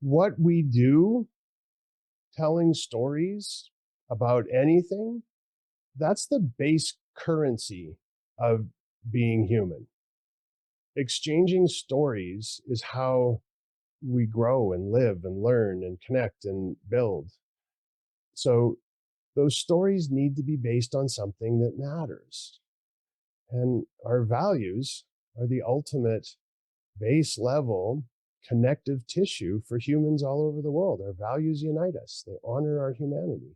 what we do, telling stories about anything, that's the base currency of being human. Exchanging stories is how we grow and live and learn and connect and build. So those stories need to be based on something that matters. And our values are the ultimate base level connective tissue for humans all over the world. Our values unite us. They honor our humanity.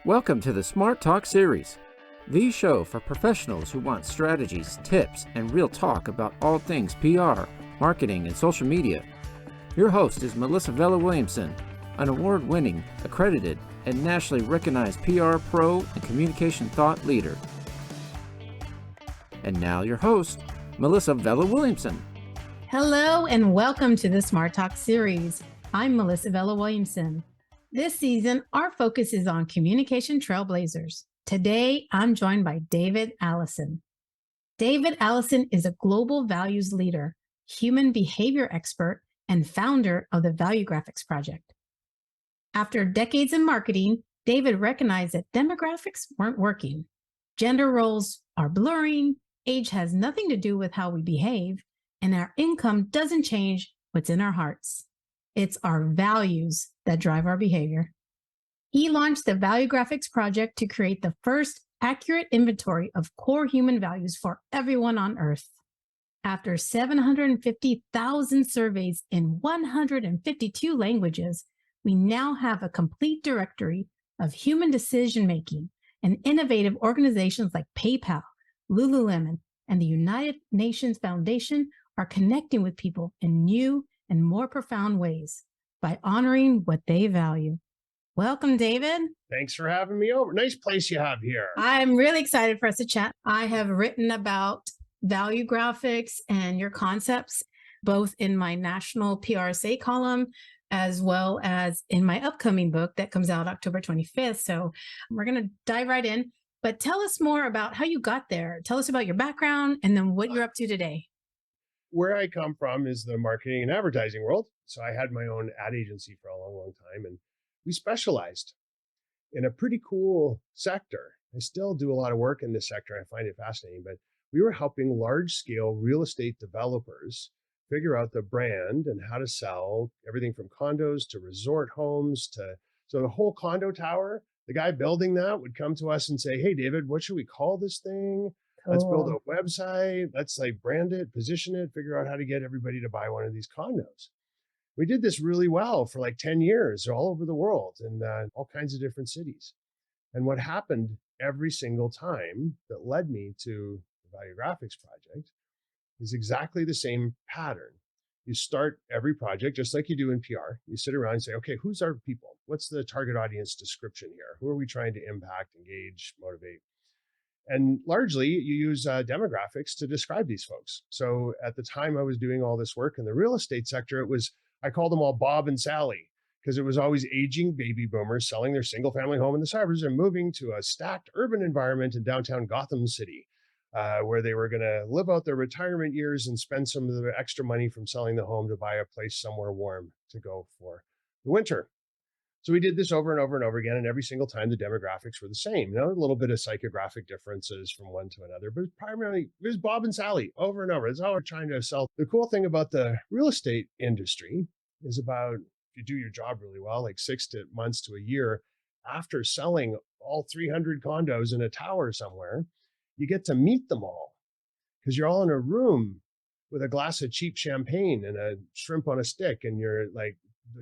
Welcome to the Smart Talk series, the show for professionals who want strategies, tips, and real talk about all things PR, marketing, and social media. Your host is Melissa Vella-Williamson, an award-winning, accredited, and nationally recognized PR pro and communication thought leader. And now your host, Melissa Vella-Williamson. Hello and welcome to the Smart Talk series. I'm Melissa Vella-Williamson. This season, our focus is on communication trailblazers. Today, I'm joined by David Allison. David Allison is a global values leader, human behavior expert, and founder of the Valuegraphics Project. After decades in marketing, David recognized that demographics weren't working. Gender roles are blurring, age has nothing to do with how we behave, and our income doesn't change what's in our hearts. It's our values that drive our behavior. He launched the Valuegraphics Project to create the first accurate inventory of core human values for everyone on Earth. After 750,000 surveys in 152 languages, we now have a complete directory of human decision-making, and innovative organizations like PayPal, Lululemon, and the United Nations Foundation are connecting with people in new and more profound ways by honoring what they value. Welcome, David. Thanks for having me over. Nice place you have here. I'm really excited for us to chat. I have written about value graphics and your concepts, both in my national PRSA column, as well as in my upcoming book that comes out October 25th. So we're going to dive right in. But tell us more about how you got there. Tell us about your background and then what you're up to today. Where I come from is the marketing and advertising world. So I had my own ad agency for a long, long time, and we specialized in a pretty cool sector. I still do a lot of work in this sector. I find it fascinating, but we were helping large scale real estate developers figure out the brand and how to sell everything from condos to resort homes so the whole condo tower. The guy building that would come to us and say, "Hey, David, what should we call this thing? Let's build a website. Let's brand it, position it, figure out how to get everybody to buy one of these condos." We did this really well for 10 years all over the world in all kinds of different cities. And what happened every single time that led me to the Valuegraphics Project is exactly the same pattern. You start every project just like you do in PR. You sit around and say, okay, who's our people? What's the target audience description here? Who are we trying to impact, engage, motivate? And largely, you use demographics to describe these folks. So at the time I was doing all this work in the real estate sector, I called them all Bob and Sally, because it was always aging baby boomers selling their single family home in the suburbs and moving to a stacked urban environment in downtown Gotham City, where they were going to live out their retirement years and spend some of the extra money from selling the home to buy a place somewhere warm to go for the winter. So we did this over and over and over again, and every single time the demographics were the same. A little bit of psychographic differences from one to another, but primarily it was Bob and Sally over and over. That's how we're trying to sell. The cool thing about the real estate industry is if you do your job really well, 6 months to a year after selling all 300 condos in a tower somewhere, you get to meet them all because you're all in a room with a glass of cheap champagne and a shrimp on a stick, and you're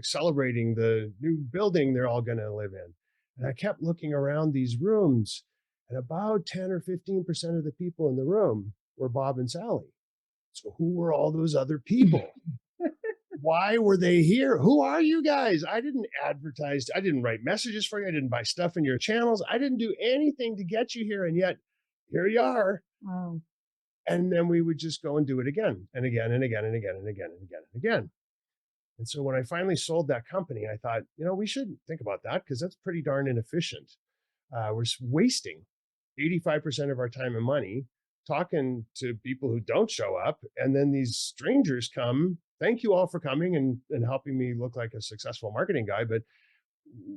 celebrating the new building they're all going to live in. And I kept looking around these rooms, and about 10 or 15% of the people in the room were Bob and Sally. So who were all those other people? Why were they here? Who are you guys? I didn't advertise. I didn't write messages for you. I didn't buy stuff in your channels. I didn't do anything to get you here. And yet here you are. Wow. And then we would just go and do it again and again and again and again and again and again and again. And so when I finally sold that company, I thought, we should think about that because that's pretty darn inefficient. We're wasting 85% of our time and money talking to people who don't show up. And then these strangers come thank you all for coming and helping me look like a successful marketing guy, but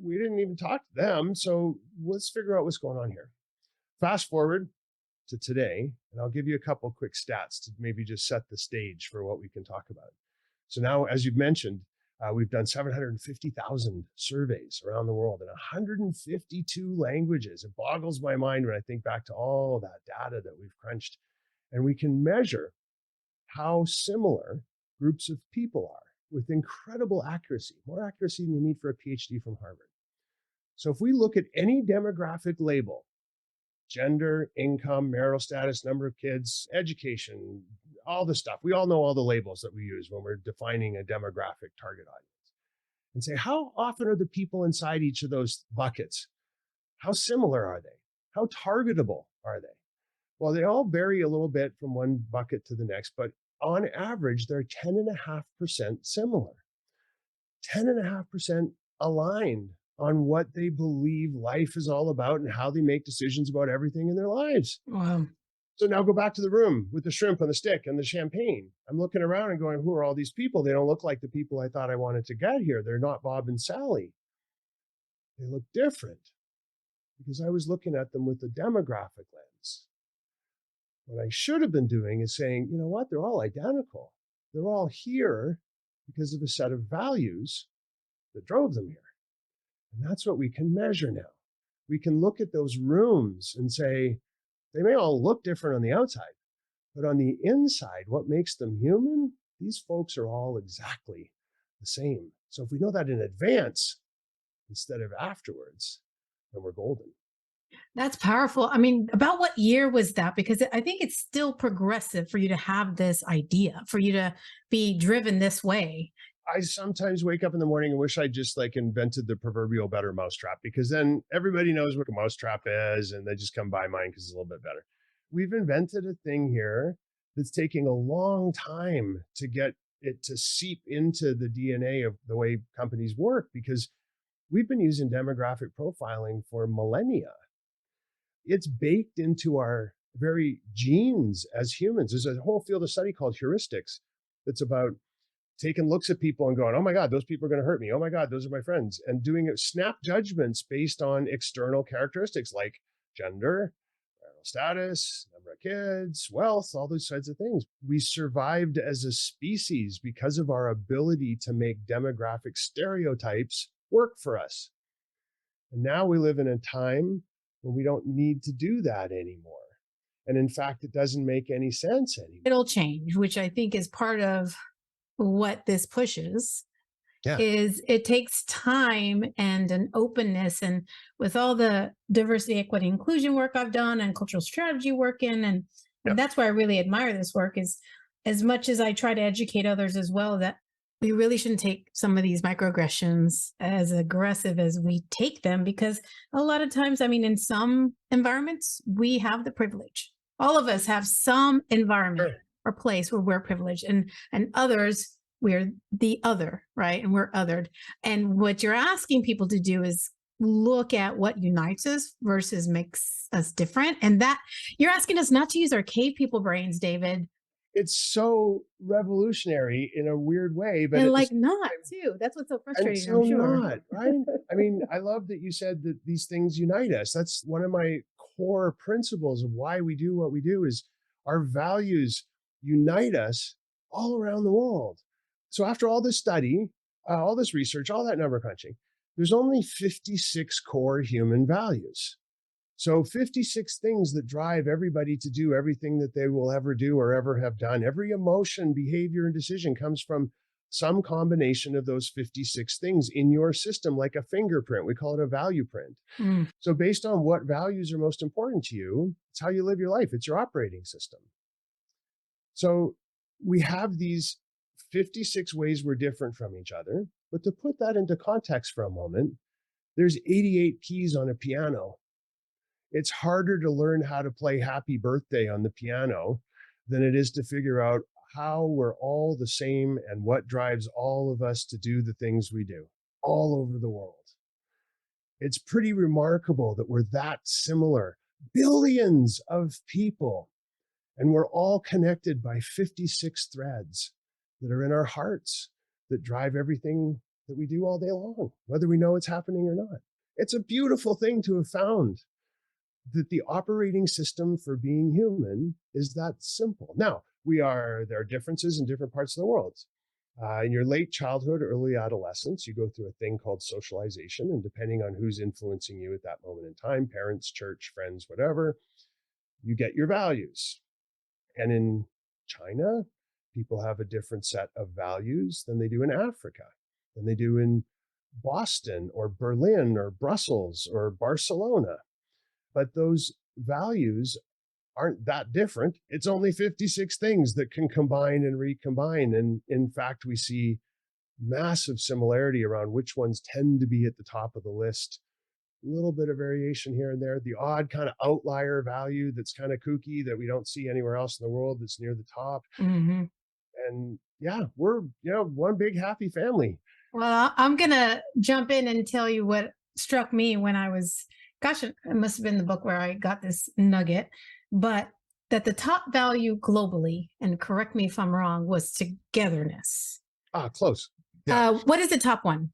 we didn't even talk to them. So let's figure out what's going on here. Fast forward to today, and I'll give you a couple quick stats to maybe just set the stage for what we can talk about. So now, as you've mentioned, we've done 750,000 surveys around the world in 152 languages. It boggles my mind when I think back to all that data that we've crunched. And we can measure how similar groups of people are with incredible accuracy, more accuracy than you need for a PhD from Harvard. So if we look at any demographic label, gender, income, marital status, number of kids, education, all the stuff. We all know all the labels that we use when we're defining a demographic target audience. And say, how often are the people inside each of those buckets? How similar are they? How targetable are they? Well, they all vary a little bit from one bucket to the next, but on average, they're 10.5% similar, 10.5% aligned on what they believe life is all about and how they make decisions about everything in their lives. Wow. So now go back to the room with the shrimp on the stick and the champagne. I'm looking around and going, who are all these people? They don't look like the people I thought I wanted to get here. They're not Bob and Sally. They look different because I was looking at them with the demographic lens. What I should have been doing is saying, you know what? They're all identical. They're all here because of a set of values that drove them here. And that's what we can measure now. We can look at those rooms and say, they may all look different on the outside, but on the inside, what makes them human? These folks are all exactly the same. So if we know that in advance instead of afterwards, then we're golden. That's powerful. I mean, about what year was that? Because I think it's still progressive for you to have this idea, for you to be driven this way. I sometimes wake up in the morning and wish I just like invented the proverbial better mousetrap, because then everybody knows what a mousetrap is and they just come buy mine because it's a little bit better. We've invented a thing here that's taking a long time to get it to seep into the DNA of the way companies work, because we've been using demographic profiling for millennia. It's baked into our very genes as humans. There's a whole field of study called heuristics that's about taking looks at people and going, oh my God, those people are going to hurt me. Oh my God, those are my friends. And doing snap judgments based on external characteristics like gender, marital status, number of kids, wealth, all those kinds of things. We survived as a species because of our ability to make demographic stereotypes work for us. And now we live in a time when we don't need to do that anymore. And in fact, it doesn't make any sense anymore. It'll change, which I think is part of what this pushes. Yeah. Is it takes time and an openness, and with all the diversity, equity, inclusion work I've done and cultural strategy work and that's why I really admire this work, is as much as I try to educate others as well, that we really shouldn't take some of these microaggressions as aggressive as we take them, because a lot of times, I mean, in some environments, we have the privilege. All of us have some environment or place where we're privileged, and others, we're the other, right? And we're othered. And what you're asking people to do is look at what unites us versus makes us different. And that you're asking us not to use our cave people brains, David. It's so revolutionary in a weird way, but and like not too. That's what's so frustrating. so I'm sure. not, right? I mean, I love that you said that these things unite us. That's one of my core principles of why we do what we do, is our values unite us all around the world. So after all this study, all this research, all that number crunching, there's only 56 core human values. So 56 things that drive everybody to do everything that they will ever do or ever have done. Every emotion, behavior, and decision comes from some combination of those 56 things in your system, like a fingerprint. We call it a value print. So based on what values are most important to you, it's how you live your life. It's your operating system. So we have these 56 ways we're different from each other. But to put that into context for a moment, there's 88 keys on a piano. It's harder to learn how to play Happy Birthday on the piano than it is to figure out how we're all the same and what drives all of us to do the things we do all over the world. It's pretty remarkable that we're that similar, billions of people, and we're all connected by 56 threads. that are in our hearts that drive everything that we do all day long, whether we know it's happening or not. It's a beautiful thing to have found that the operating system for being human is that simple. Now, there are differences in different parts of the world. In your late childhood, early adolescence, you go through a thing called socialization. And depending on who's influencing you at that moment in time, parents, church, friends, whatever, you get your values. And in China, people have a different set of values than they do in Africa, than they do in Boston or Berlin or Brussels or Barcelona. But those values aren't that different. It's only 56 things that can combine and recombine. And in fact, we see massive similarity around which ones tend to be at the top of the list. A little bit of variation here and there, the odd kind of outlier value that's kind of kooky that we don't see anywhere else in the world that's near the top. Mm-hmm. And yeah, we're, one big happy family. Well, I'm going to jump in and tell you what struck me when I was, it must have been the book where I got this nugget, but that the top value globally, and correct me if I'm wrong, was togetherness. Close. Yeah. What is the top one?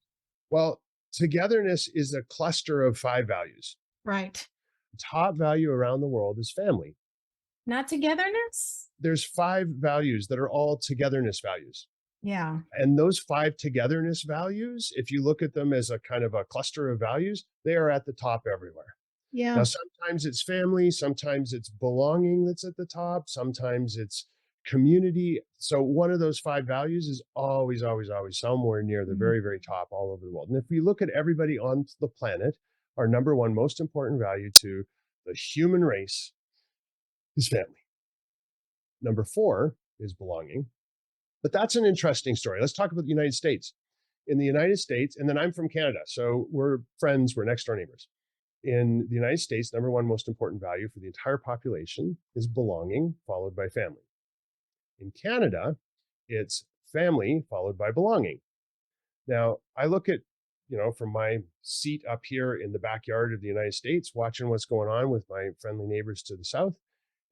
Well, togetherness is a cluster of 5 values. Right. Top value around the world is family. Not togetherness? There's 5 values that are all togetherness values. Yeah. And those 5 togetherness values, if you look at them as a kind of a cluster of values, they are at the top everywhere. Yeah. Now, sometimes it's family, sometimes it's belonging that's at the top, sometimes it's community. So one of those 5 values is always, always, always somewhere near the very, very top all over the world. And if we look at everybody on the planet, our number one most important value to the human race is family. Number 4 is belonging. But that's an interesting story. Let's talk about the United States. In the United States, and then I'm from Canada, so we're friends, we're next door neighbors. In the United States, number one most important value for the entire population is belonging, followed by family. In Canada, it's family, followed by belonging. Now, I look at, from my seat up here in the backyard of the United States, watching what's going on with my friendly neighbors to the south,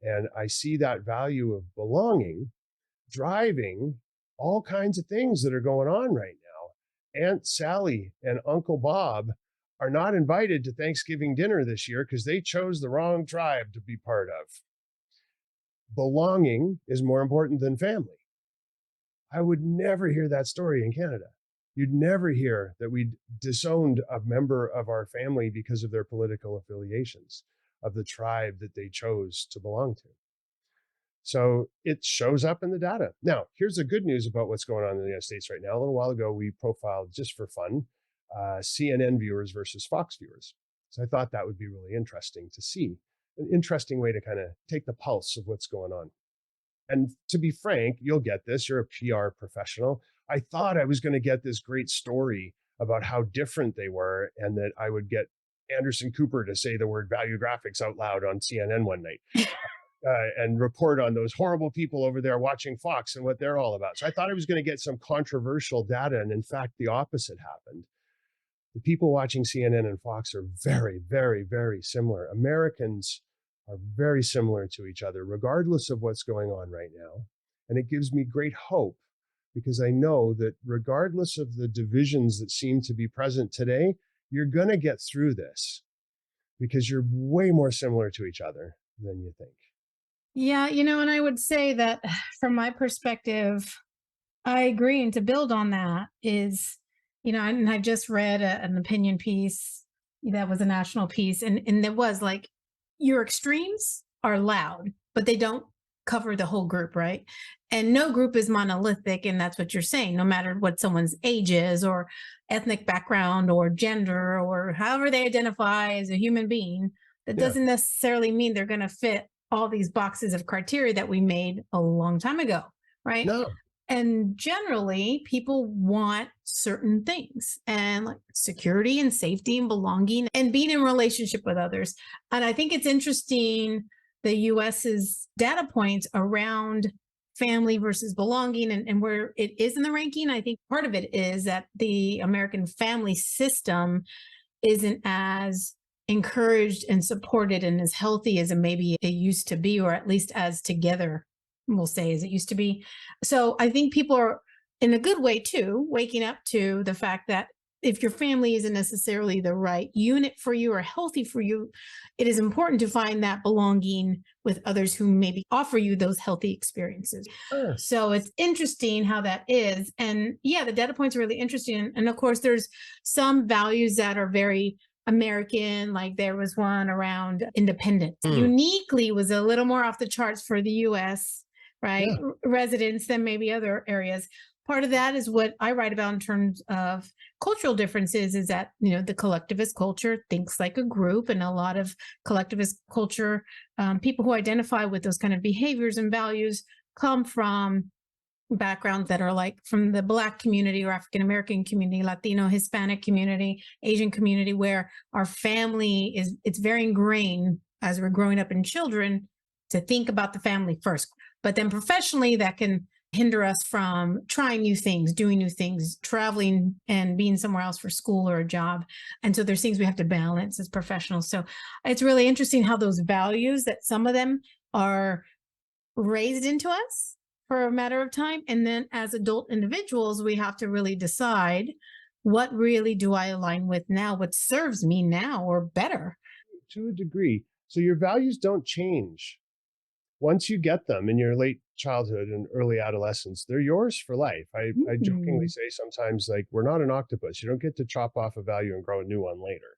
and I see that value of belonging driving all kinds of things that are going on right now. Aunt Sally and Uncle Bob are not invited to Thanksgiving dinner this year because they chose the wrong tribe to be part of. Belonging is more important than family. I would never hear that story in Canada. You'd never hear that we disowned a member of our family because of their political affiliations, of the tribe that they chose to belong to. So it shows up in the data. Now, here's the good news about what's going on in the United States right now. A little while ago, we profiled, just for fun, CNN viewers versus Fox viewers. So I thought that would be really interesting to see, an interesting way to kind of take the pulse of what's going on. And to be frank, you'll get this. You're a PR professional. I thought I was going to get this great story about how different they were and that I would get Anderson Cooper to say the word Valuegraphics out loud on CNN one night. And report on those horrible people over there watching Fox and what they're all about. So I thought I was going to get some controversial data. And in fact, the opposite happened. The people watching CNN and Fox are very, very, very similar. Americans are very similar to each other, regardless of what's going on right now. And it gives me great hope because I know that regardless of the divisions that seem to be present today, you're going to get through this because you're way more similar to each other than you think. Yeah, and I would say that from my perspective, I agree. And to build on that is, and I just read an opinion piece that was a national piece. And it was like, your extremes are loud, but they don't cover the whole group, right? And no group is monolithic. And that's what you're saying, no matter what someone's age is or ethnic background or gender or however they identify as a human being, that doesn't necessarily mean they're going to fit all these boxes of criteria that we made a long time ago, right? No. And generally, people want certain things and like security and safety and belonging and being in relationship with others. And I think it's interesting the US's data points around family versus belonging and where it is in the ranking. I think part of it is that the American family system isn't as encouraged and supported and as healthy as maybe it used to be, or at least as together we'll say, as it used to be. So I think people are, in a good way too, waking up to the fact that if your family isn't necessarily the right unit for you or healthy for you, it is important to find that belonging with others who maybe offer you those healthy experiences. Sure. So it's interesting how that is. And yeah, the data points are really interesting. And of course, there's some values that are very American, like there was one around independence. Uniquely was a little more off the charts for the US, right? Yeah. Residents than maybe other areas. Part of that is what I write about in terms of cultural differences, is that, the collectivist culture thinks like a group, and a lot of collectivist culture, people who identify with those kind of behaviors and values come from backgrounds that are like from the Black community or African American community, Latino, Hispanic community, Asian community, where our family it's very ingrained as we're growing up in children to think about the family first. But then professionally, that can hinder us from trying new things, doing new things, traveling and being somewhere else for school or a job. And so there's things we have to balance as professionals. So it's really interesting how those values, that some of them are raised into us for a matter of time. And then as adult individuals, we have to really decide, what really do I align with now? What serves me now or better? To a degree. So your values don't change. Once you get them in your late childhood and early adolescence, they're yours for life. I jokingly say sometimes, like, we're not an octopus. You don't get to chop off a value and grow a new one later.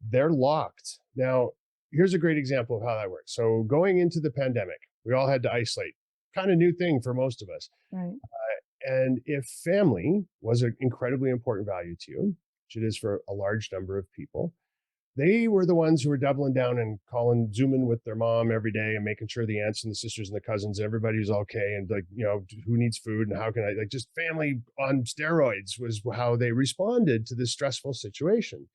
They're locked. Now, here's a great example of how that works. So going into the pandemic, we all had to isolate. Kind of new thing for most of us. Right. And if family was an incredibly important value to you, which it is for a large number of people, they were the ones who were doubling down and zooming with their mom every day and making sure the aunts and the sisters and the cousins, everybody's okay. And like, who needs food and how can I, like, just family on steroids was how they responded to this stressful situation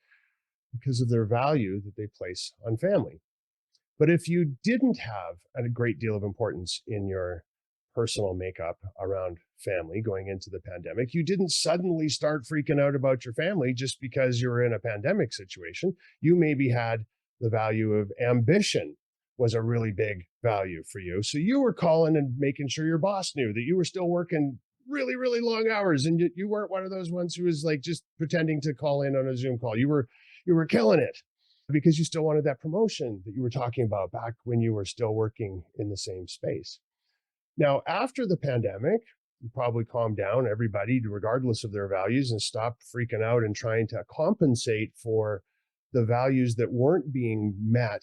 because of their value that they place on family. But if you didn't have a great deal of importance in your personal makeup around family going into the pandemic, you didn't suddenly start freaking out about your family just because you were in a pandemic situation. You maybe had the value of ambition was a really big value for you. So you were calling and making sure your boss knew that you were still working really, really long hours. And you weren't one of those ones who was like just pretending to call in on a Zoom call. You were killing it because you still wanted that promotion that you were talking about back when you were still working in the same space. Now, after the pandemic, you probably calmed down everybody, regardless of their values, and stopped freaking out and trying to compensate for the values that weren't being met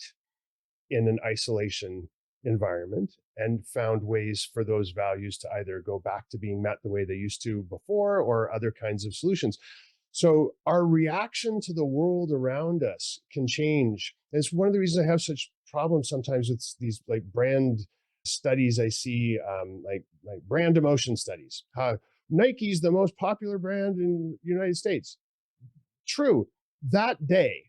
in an isolation environment, and found ways for those values to either go back to being met the way they used to before or other kinds of solutions. So our reaction to the world around us can change. And it's one of the reasons I have such problems sometimes with these like brand studies I see, like brand emotion studies. Nike's the most popular brand in the United States. True, that day.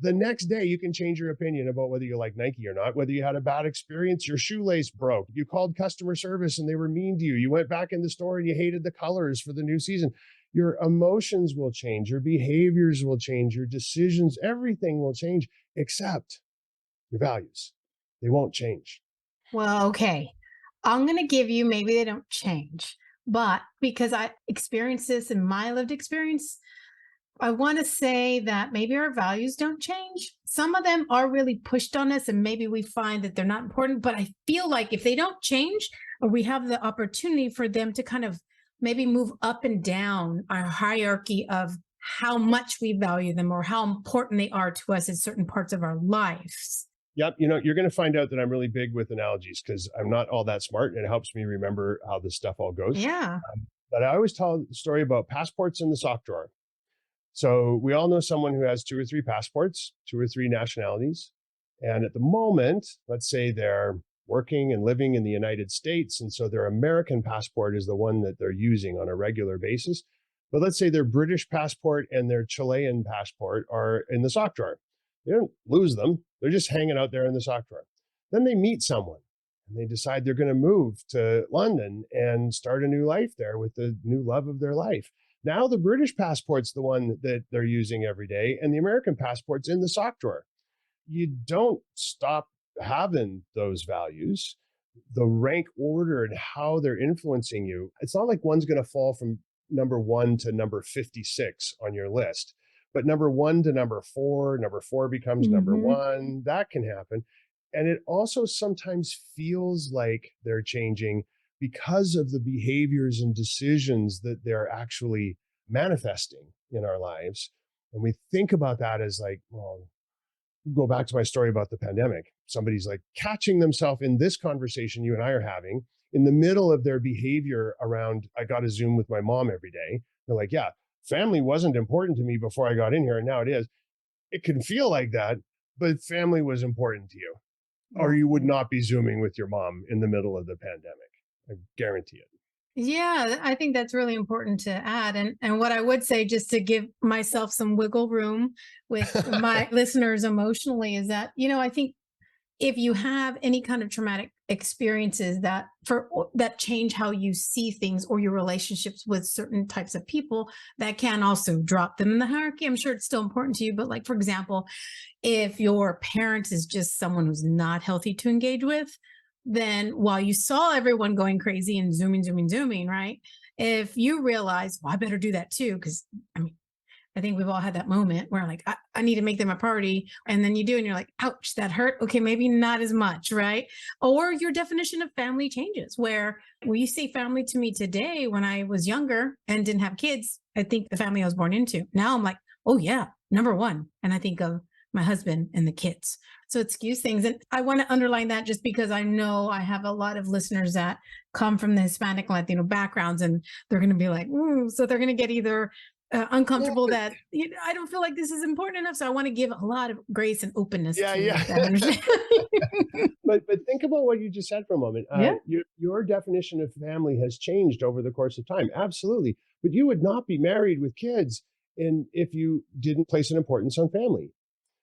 The next day, you can change your opinion about whether you like Nike or not, whether you had a bad experience, your shoelace broke, you called customer service and they were mean to you, you went back in the store and you hated the colors for the new season. Your emotions will change, your behaviors will change, your decisions, everything will change except your values. They won't change. Well, okay. I'm going to give you, maybe they don't change, but because I experienced this in my lived experience, I want to say that maybe our values don't change. Some of them are really pushed on us and maybe we find that they're not important, but I feel like if they don't change, or we have the opportunity for them to kind of maybe move up and down our hierarchy of how much we value them or how important they are to us in certain parts of our lives. Yep. You're going to find out that I'm really big with analogies because I'm not all that smart and it helps me remember how this stuff all goes. Yeah. But I always tell the story about passports in the sock drawer. So we all know someone who has 2 or 3 passports, 2 or 3 nationalities. And at the moment, let's say they're working and living in the United States. And so their American passport is the one that they're using on a regular basis. But let's say their British passport and their Chilean passport are in the sock drawer. They don't lose them. They're just hanging out there in the sock drawer. Then they meet someone and they decide they're going to move to London and start a new life there with the new love of their life. Now the British passport's the one that they're using every day, and the American passport's in the sock drawer. You don't stop having those values, the rank order and how they're influencing you, it's not like one's going to fall from number one to number 56 on your list, but number one to number four becomes number Hmm. one. That can happen. And it also sometimes feels like they're changing because of the behaviors and decisions that they're actually manifesting in our lives. And we think about that as like, well, go back to my story about the pandemic. Somebody's like catching themselves in this conversation you and I are having in the middle of their behavior around, I got to Zoom with my mom every day. They're like, yeah, family wasn't important to me before I got in here, and now it is. It can feel like that, but family was important to you, or Yeah. you would not be Zooming with your mom in the middle of the pandemic. I guarantee it. Yeah, I think that's really important to add. And what I would say, just to give myself some wiggle room with my listeners emotionally, is that, I think if you have any kind of traumatic experiences that change how you see things or your relationships with certain types of people, that can also drop them in the hierarchy. I'm sure it's still important to you, but like, for example, if your parent is just someone who's not healthy to engage with, then while you saw everyone going crazy and zooming, right? If you realize, well, I better do that too, because I mean, I think we've all had that moment where like, I need to make them a priority. And then you do, and you're like, ouch, that hurt. Okay, maybe not as much, right? Or your definition of family changes, where you say family to me today when I was younger and didn't have kids, I think the family I was born into. Now I'm like, oh yeah, number one. And I think of my husband and the kids. So it skews things. And I want to underline that just because I know I have a lot of listeners that come from the Hispanic Latino backgrounds, and they're going to be like, so they're going to get either Yeah, uncomfortable but that I don't feel like this is important enough. So I want to give a lot of grace and openness yeah, to yeah. that understanding. But think about what you just said for a moment. Yeah. Your definition of family has changed over the course of time, absolutely. But you would not be married with kids, and if you didn't place an importance on family.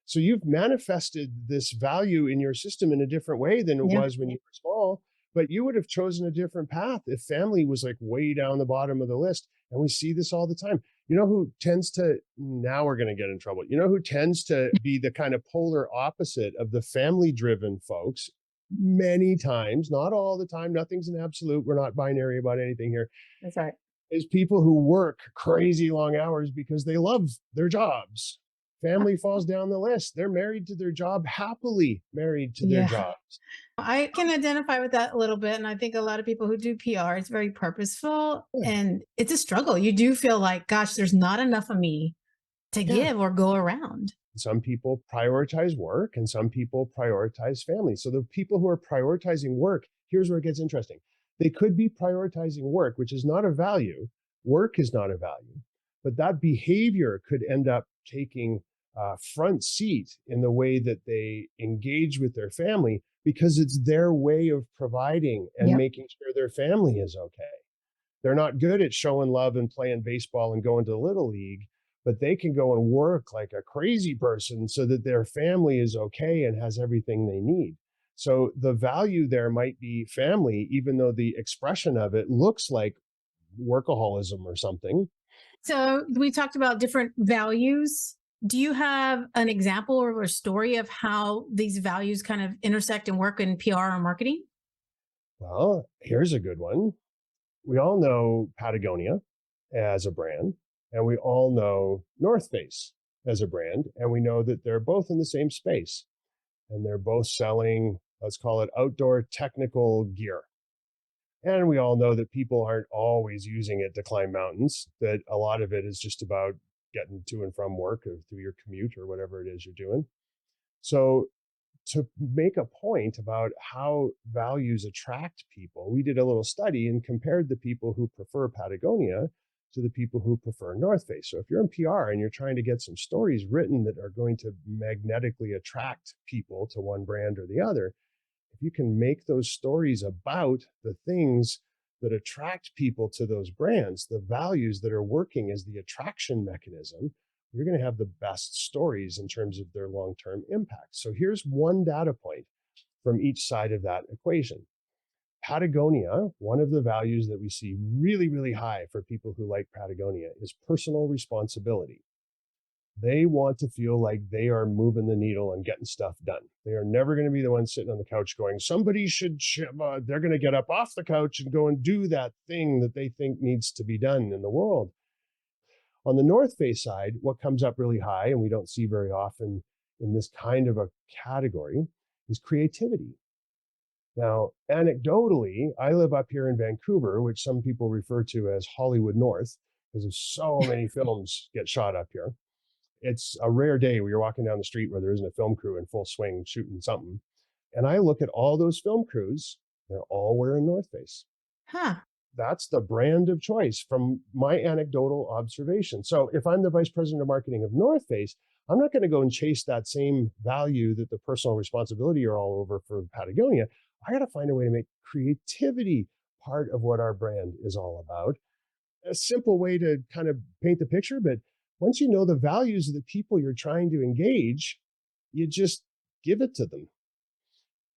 So you've manifested this value in your system in a different way than it Yeah. was when you were small. But you would have chosen a different path if family was like way down the bottom of the list. And we see this all the time. You know who tends to, now we're going to get in trouble. You know who tends to be the kind of polar opposite of the family driven folks many times, not all the time, nothing's an absolute. We're not binary about anything here, That's right. is people who work crazy long hours because they love their jobs. Family falls down the list. They're married to their job, happily married to their Yeah. jobs. I can identify with that a little bit. And I think a lot of people who do PR, it's very purposeful Yeah. and it's a struggle. You do feel like, gosh, there's not enough of me to Yeah. give or go around. Some people prioritize work and some people prioritize family. So the people who are prioritizing work, here's where it gets interesting. They could be prioritizing work, which is not a value. Work is not a value, but that behavior could end up taking front seat in the way that they engage with their family because it's their way of providing and Yep. making sure their family is okay. They're not good at showing love and playing baseball and going to Little League, but they can go and work like a crazy person so that their family is okay and has everything they need. So the value there might be family, even though the expression of it looks like workaholism or something. So we talked about different values. Do you have an example or a story of how these values kind of intersect and work in PR or marketing? Well, here's a good one. We all know Patagonia as a brand, and we all know North Face as a brand, and we know that they're both in the same space and they're both selling, let's call it outdoor technical gear. And we all know that people aren't always using it to climb mountains, that a lot of it is just about getting to and from work or through your commute or whatever it is you're doing. So to make a point about how values attract people, we did a little study and compared the people who prefer Patagonia to the people who prefer North Face. So if you're in PR and you're trying to get some stories written that are going to magnetically attract people to one brand or the other, if you can make those stories about the things that attract people to those brands, the values that are working as the attraction mechanism, you're going to have the best stories in terms of their long-term impact. So here's one data point from each side of that equation. Patagonia, one of the values that we see really, really high for people who like Patagonia is personal responsibility. They want to feel like they are moving the needle and getting stuff done. They are never going to be the ones sitting on the couch going, somebody should, they're going to get up off the couch and go and do that thing that they think needs to be done in the world. On the North Face side, what comes up really high, and we don't see very often in this kind of a category, is creativity. Now, anecdotally, I live up here in Vancouver, which some people refer to as Hollywood North, because of so many films get shot up here. It's a rare day where you're walking down the street where there isn't a film crew in full swing shooting something. And I look at all those film crews, they're all wearing North Face. Huh. That's the brand of choice from my anecdotal observation. So if I'm the vice president of marketing of North Face, I'm not going to go and chase that same value that the personal responsibility are all over for Patagonia. I got to find a way to make creativity part of what our brand is all about. A simple way to kind of paint the picture, but once you know the values of the people you're trying to engage, you just give it to them.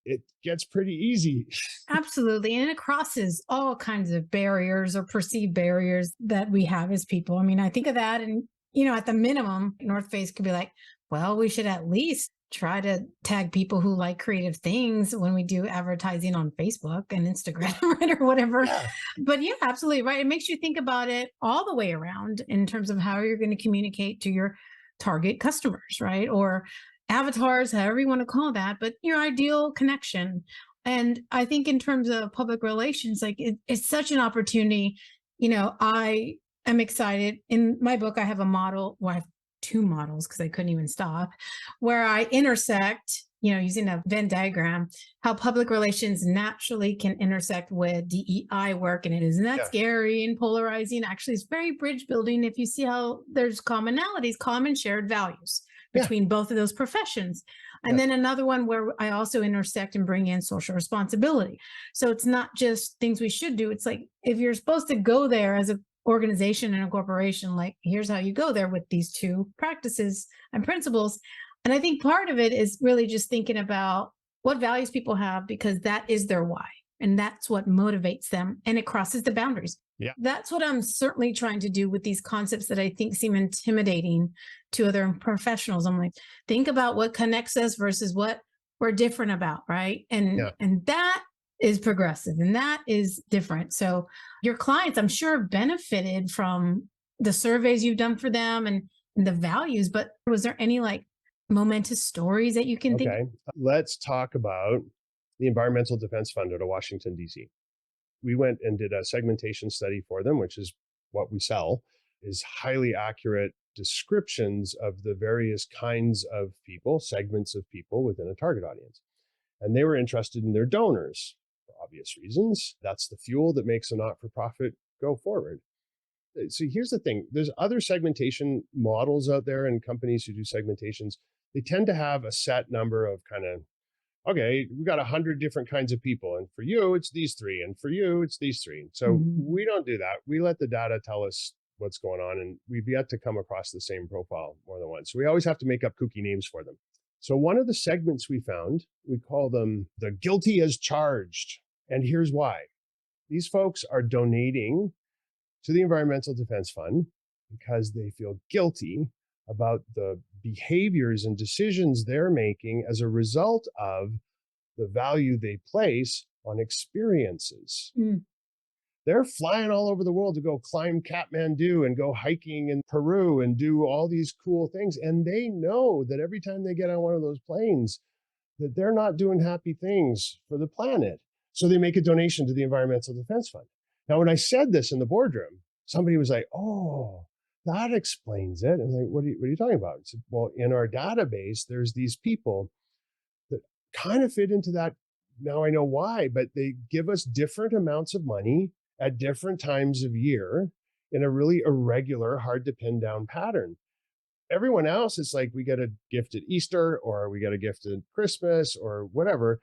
It gets pretty easy. Absolutely. And it crosses all kinds of barriers or perceived barriers that we have as people. I mean, I think of that and, at the minimum, North Face could be like, well, we should at least try to tag people who like creative things when we do advertising on Facebook and Instagram, right, or whatever. Yeah. But yeah, absolutely right. It makes you think about it all the way around in terms of how you're going to communicate to your target customers, right? Or avatars, however you want to call that, but your ideal connection. And I think in terms of public relations, like it's such an opportunity. I am excited. In my book, I have a model. Well, I have two models because I couldn't even stop, where I intersect, using a Venn diagram, how public relations naturally can intersect with DEI work. And it isn't that scary and polarizing. Actually, it's very bridge building if you see how there's commonalities, common shared values between both of those professions. And then another one where I also intersect and bring in social responsibility. So it's not just things we should do. It's like, if you're supposed to go there as an organization and a corporation, like here's how you go there with these two practices and principles. And I think part of it is really just thinking about what values people have, because that is their why. And that's what motivates them. And it crosses the boundaries. Yeah. That's what I'm certainly trying to do with these concepts that I think seem intimidating to other professionals. I'm like, think about what connects us versus what we're different about, right? And that is progressive and that is different. So your clients, I'm sure, benefited from the surveys you've done for them and the values, but was there any momentous stories that you can think of? Let's talk about the Environmental Defense Fund out of Washington, D.C. We went and did a segmentation study for them, which is what we sell, is highly accurate descriptions of the various kinds of people, segments of people within a target audience. And they were interested in their donors for obvious reasons. That's the fuel that makes a not-for-profit go forward. So here's the thing. There's other segmentation models out there and companies who do segmentations. They tend to have a set number of okay, we got 100 different kinds of people. And for you, it's these three. And for you, it's these three. So we don't do that. We let the data tell us what's going on. And we've yet to come across the same profile more than once. So we always have to make up kooky names for them. So one of the segments we found, we call them the guilty as charged. And here's why. These folks are donating to the Environmental Defense Fund because they feel guilty about the behaviors and decisions they're making as a result of the value they place on experiences. They're flying all over the world to go climb Kathmandu and go hiking in Peru and do all these cool things. And they know that every time they get on one of those planes, that they're not doing happy things for the planet. So they make a donation to the Environmental Defense Fund. Now, when I said this in the boardroom, somebody was like, oh, that explains it. And I'm like, what are you talking about? I said, well, in our database, there's these people that kind of fit into that. Now I know why, but they give us different amounts of money at different times of year in a really irregular, hard to pin down pattern. Everyone else, it's like we get a gift at Easter or we get a gift at Christmas or whatever.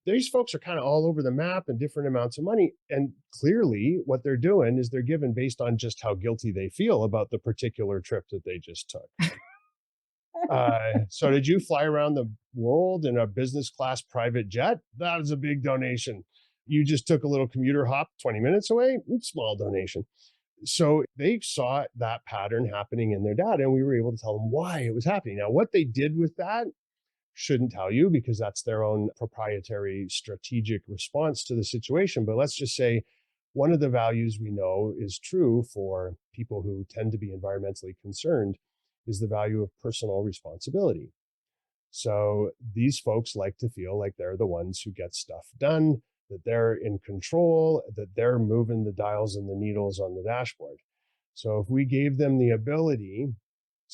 These folks are kind of all over the map and different amounts of money. And clearly what they're doing is they're given based on just how guilty they feel about the particular trip that they just took. So did you fly around the world in a business class private jet? That is a big donation. You just took a little commuter hop 20 minutes away, small donation. So they saw that pattern happening in their data, and we were able to tell them why it was happening. Now, what they did with that shouldn't tell you because that's their own proprietary strategic response to the situation. But let's just say one of the values we know is true for people who tend to be environmentally concerned is the value of personal responsibility. So these folks like to feel like they're the ones who get stuff done, that they're in control, that they're moving the dials and the needles on the dashboard. So if we gave them the ability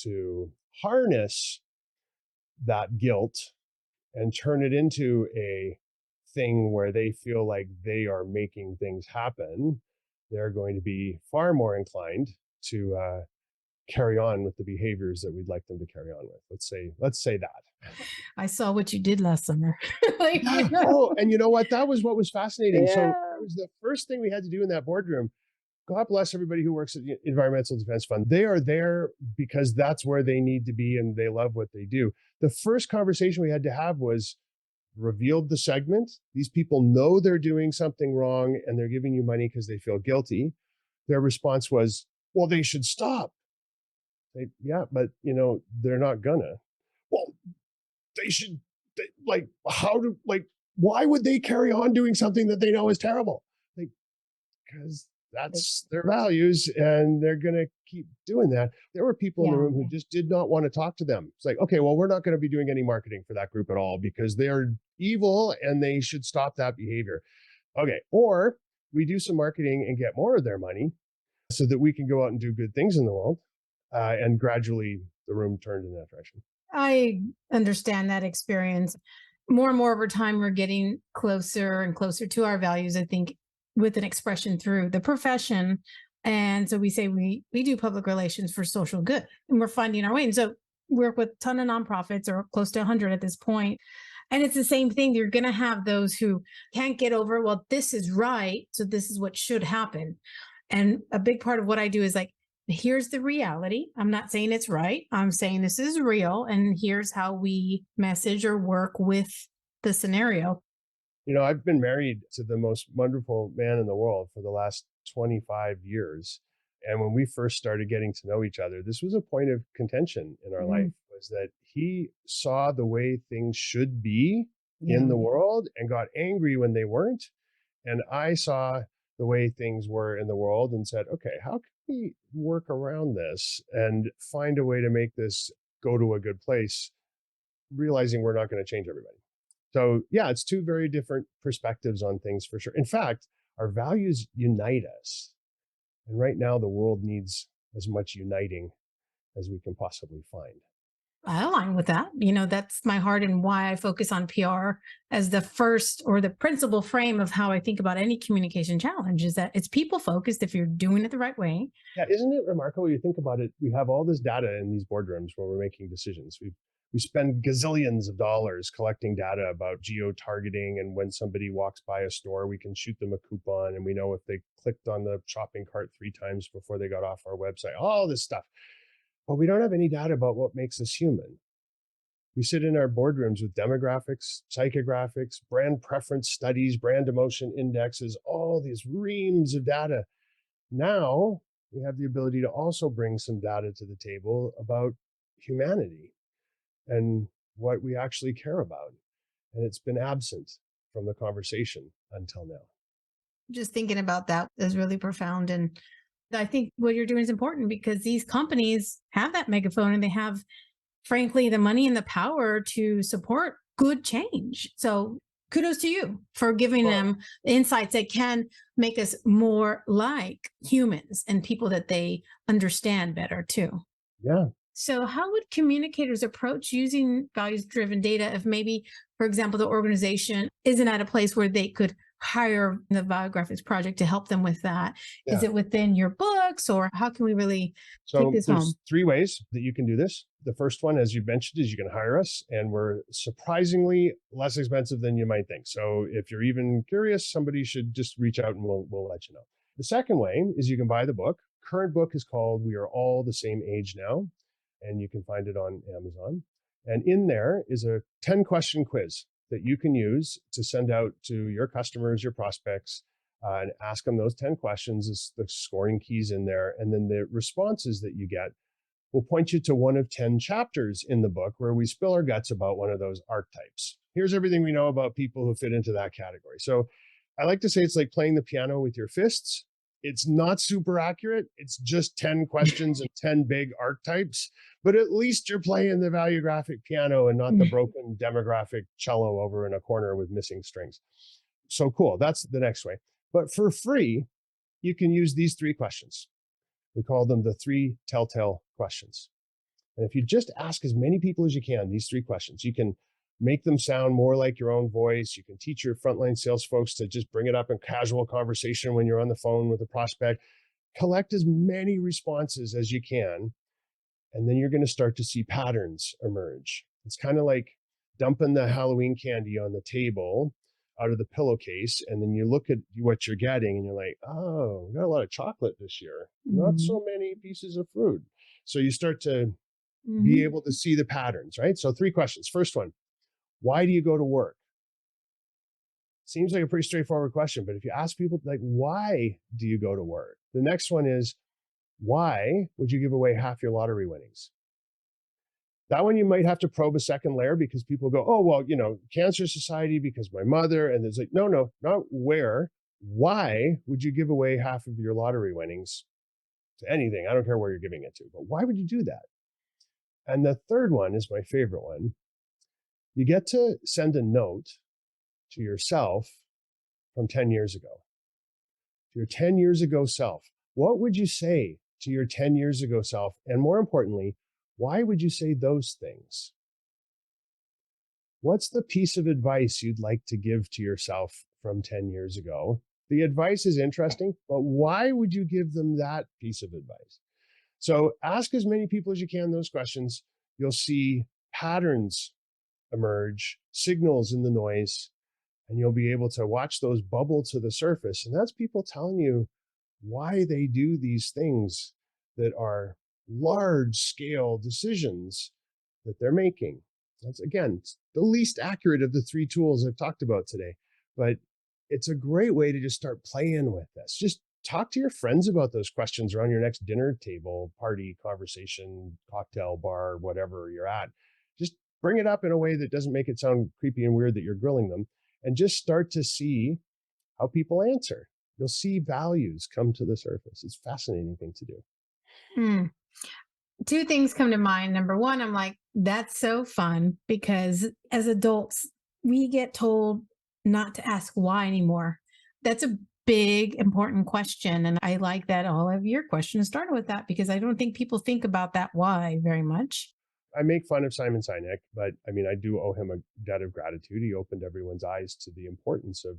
to harness that guilt and turn it into a thing where they feel like they are making things happen, they're going to be far more inclined to carry on with the behaviors that we'd like them to carry on with. Let's say that. I saw what you did last summer. Like, Yeah. Oh, and you know what? That was what was fascinating. So yeah. it was the first thing we had to do in that boardroom. God bless everybody who works at the Environmental Defense Fund. They are there because that's where they need to be and they love what they do. The first conversation we had to have was revealed the segment. These people know they're doing something wrong and they're giving you money because they feel guilty. Their response was, well, they should stop. Yeah, but they're not gonna. Well, they should. Why would they carry on doing something that they know is terrible? Because that's their values and they're going to keep doing that. There were people in the room who just did not want to talk to them. It's like, okay, well, we're not going to be doing any marketing for that group at all because they're evil and they should stop that behavior. Okay. Or we do some marketing and get more of their money so that we can go out and do good things in the world. And gradually the room turned in that direction. I understand that experience. More and more over time, we're getting closer and closer to our values, I think, with an expression through the profession. And so we say we do public relations for social good, and we're finding our way. And so we work with a ton of nonprofits, or close to 100 at this point. And it's the same thing. You're going to have those who can't get over, well, this is right, so this is what should happen. And a big part of what I do is like, here's the reality. I'm not saying it's right. I'm saying this is real. And here's how we message or work with the scenario. I've been married to the most wonderful man in the world for the last 25 years. And when we first started getting to know each other, this was a point of contention in our life, was that he saw the way things should be in the world and got angry when they weren't. And I saw the way things were in the world and said, okay, how can we work around this and find a way to make this go to a good place, realizing we're not going to change everybody. So yeah, it's two very different perspectives on things for sure. In fact, our values unite us. And right now the world needs as much uniting as we can possibly find. I align with that. That's my heart and why I focus on PR as the first or the principal frame of how I think about any communication challenge, is that it's people focused if you're doing it the right way. Yeah, isn't it remarkable? You think about it, we have all this data in these boardrooms where we're making decisions. We spend gazillions of dollars collecting data about geo-targeting, and when somebody walks by a store, we can shoot them a coupon and we know if they clicked on the shopping cart 3 times before they got off our website, all this stuff. But we don't have any data about what makes us human. We sit in our boardrooms with demographics, psychographics, brand preference studies, brand emotion indexes, all these reams of data. Now we have the ability to also bring some data to the table about humanity and what we actually care about. And it's been absent from the conversation until now. Just thinking about that is really profound. And I think what you're doing is important because these companies have that megaphone and they have, frankly, the money and the power to support good change. So kudos to you for giving them insights that can make us more like humans and people that they understand better too. Yeah. So how would communicators approach using values-driven data if maybe, for example, the organization isn't at a place where they could hire the Valuegraphics Project to help them with that? Yeah. Is it within your books, or how can we really take this home? There's 3 ways that you can do this. The first one, as you mentioned, is you can hire us, and we're surprisingly less expensive than you might think. So if you're even curious, somebody should just reach out and we'll let you know. The second way is you can buy the book. Current book is called We Are All the Same Age Now, and you can find it on Amazon. And in there is a 10-question quiz that you can use to send out to your customers, your prospects, and ask them those 10 questions. The scoring keys in there. And then the responses that you get will point you to one of 10 chapters in the book where we spill our guts about one of those archetypes. Here's everything we know about people who fit into that category. So I like to say it's like playing the piano with your fists. It's not super accurate. It's just 10 questions and 10 big archetypes, but at least you're playing the valuegraphic piano and not the broken demographic cello over in a corner with missing strings. So cool. That's the next way. But for free, you can use these 3 questions. We call them the 3 telltale questions. And if you just ask as many people as you can these 3 questions, you can make them sound more like your own voice. You can teach your frontline sales folks to just bring it up in casual conversation when you're on the phone with a prospect. Collect as many responses as you can, and then you're going to start to see patterns emerge. It's kind of like dumping the Halloween candy on the table out of the pillowcase, and then you look at what you're getting and you're like, oh, we got a lot of chocolate this year, not so many pieces of fruit. So you start to be able to see the patterns, right? So 3 questions. First one, why do you go to work? Seems like a pretty straightforward question, but if you ask people like, why do you go to work? The next one is, why would you give away half your lottery winnings? That one you might have to probe a second layer, because people go, oh, well, Cancer Society because my mother. And it's like, no, not where. Why would you give away half of your lottery winnings to anything? I don't care where you're giving it to, but why would you do that? And the third one is my favorite one. You get to send a note to yourself from 10 years ago. To your 10 years ago self. What would you say to your 10 years ago self? And more importantly, why would you say those things? What's the piece of advice you'd like to give to yourself from 10 years ago? The advice is interesting, but why would you give them that piece of advice? So ask as many people as you can those questions. You'll see patterns emerge, signals in the noise, and you'll be able to watch those bubble to the surface. And that's people telling you why they do these things that are large scale decisions that they're making. That's, again, the least accurate of the 3 tools I've talked about today, but it's a great way to just start playing with this. Just talk to your friends about those questions around your next dinner table, party, conversation, cocktail bar, whatever you're at. Just bring it up in a way that doesn't make it sound creepy and weird that you're grilling them, and just start to see how people answer. You'll see values come to the surface. It's a fascinating thing to do. 2 things come to mind. Number 1, I'm like, that's so fun, because as adults, we get told not to ask why anymore. That's a big, important question. And I like that all of your questions started with that, because I don't think people think about that why very much. I make fun of Simon Sinek, but I mean, I do owe him a debt of gratitude. He opened everyone's eyes to the importance of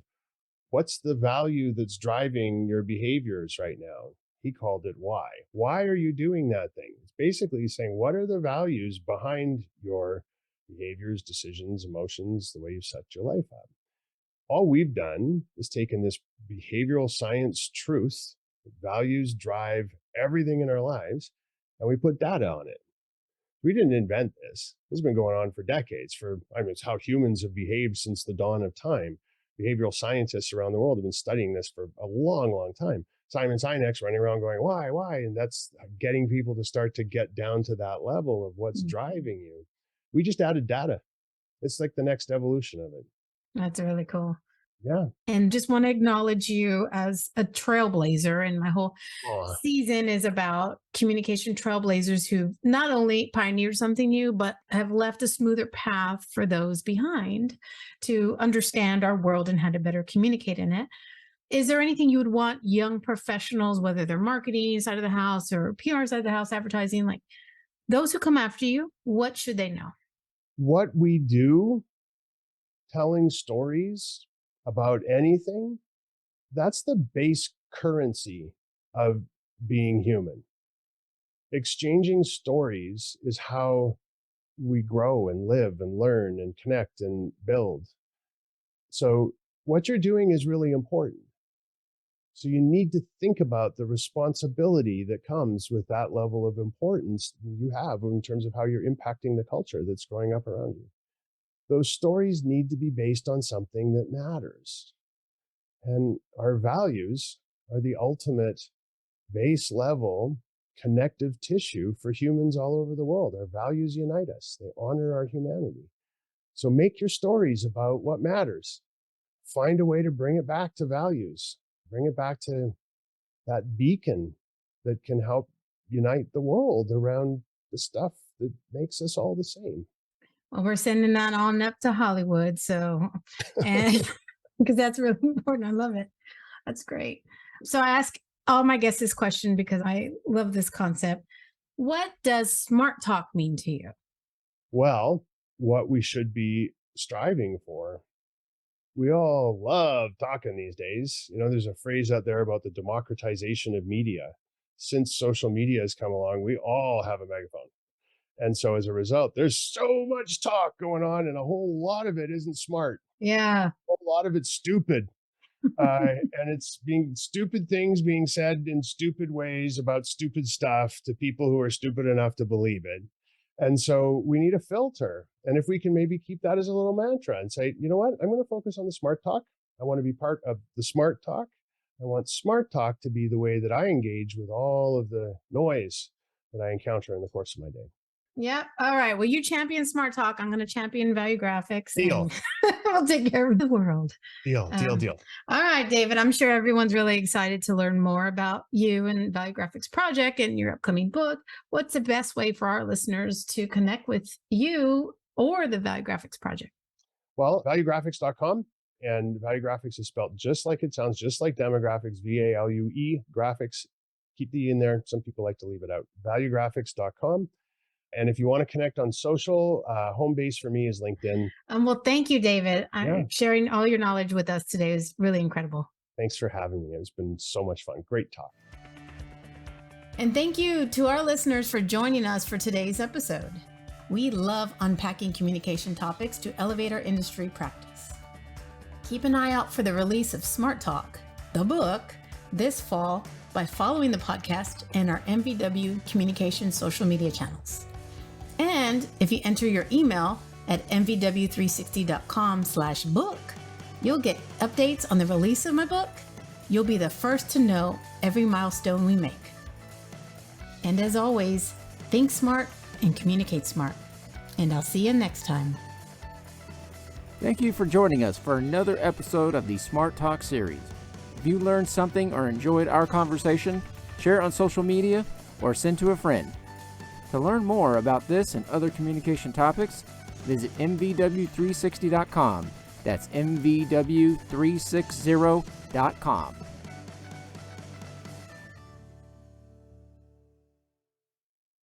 what's the value that's driving your behaviors right now. He called it why. Why are you doing that thing? It's basically saying, what are the values behind your behaviors, decisions, emotions, the way you set your life up? All we've done is taken this behavioral science truth that values drive everything in our lives, and we put data on it. We didn't invent this. This has been going on for decades. It's how humans have behaved since the dawn of time. Behavioral scientists around the world have been studying this for a long, long time. Simon Sinek's running around going, why? And that's getting people to start to get down to that level of what's driving you. We just added data. It's like the next evolution of it. That's really cool. Yeah. And just want to acknowledge you as a trailblazer. And my whole season is about communication trailblazers who not only pioneered something new, but have left a smoother path for those behind to understand our world and how to better communicate in it. Is there anything you would want young professionals, whether they're marketing side of the house or PR side of the house, advertising, like those who come after you, what should they know? What we do, telling stories about anything, that's the base currency of being human. Exchanging stories is how we grow and live and learn and connect and build. So what you're doing is really important. So you need to think about the responsibility that comes with that level of importance you have in terms of how you're impacting the culture that's growing up around you. Those stories need to be based on something that matters. And our values are the ultimate base level connective tissue for humans all over the world. Our values unite us, they honor our humanity. So make your stories about what matters. Find a way to bring it back to values, bring it back to that beacon that can help unite the world around the stuff that makes us all the same. Well, we're sending that on up to Hollywood. So, and because that's really important. I love it. That's great. So I ask all my guests this question because I love this concept. What does smart talk mean to you? Well, what we should be striving for. We all love talking these days. There's a phrase out there about the democratization of media. Since social media has come along, we all have a megaphone. And so as a result, there's so much talk going on, and a whole lot of it isn't smart. Yeah. A whole lot of it's stupid. And it's stupid things being said in stupid ways about stupid stuff to people who are stupid enough to believe it. And so we need a filter. And if we can maybe keep that as a little mantra and say, you know what, I'm going to focus on the smart talk. I want to be part of the smart talk. I want smart talk to be the way that I engage with all of the noise that I encounter in the course of my day. Yeah. All right. Well, you champion smart talk. I'm going to champion value graphics. Deal. We'll take care of the world. Deal. All right, David. I'm sure everyone's really excited to learn more about you and Valuegraphics Project and your upcoming book. What's the best way for our listeners to connect with you or the Valuegraphics Project? Well, valuegraphics.com. And Valuegraphics is spelled just like it sounds, just like demographics, VALUE graphics. Keep the E in there. Some people like to leave it out. Valuegraphics.com. And if you want to connect on social, home base for me is LinkedIn. Well, thank you, David. Sharing all your knowledge with us today is really incredible. Thanks for having me. It's been so much fun. Great talk. And thank you to our listeners for joining us for today's episode. We love unpacking communication topics to elevate our industry practice. Keep an eye out for the release of Smart Talk, the book, this fall by following the podcast and our MVW Communication social media channels. And if you enter your email at mvw360.com/book, you'll get updates on the release of my book. You'll be the first to know every milestone we make. And as always, think smart and communicate smart. And I'll see you next time. Thank you for joining us for another episode of the Smart Talk series. If you learned something or enjoyed our conversation, share it on social media or send to a friend. To learn more about this and other communication topics, visit mvw360.com. That's mvw360.com.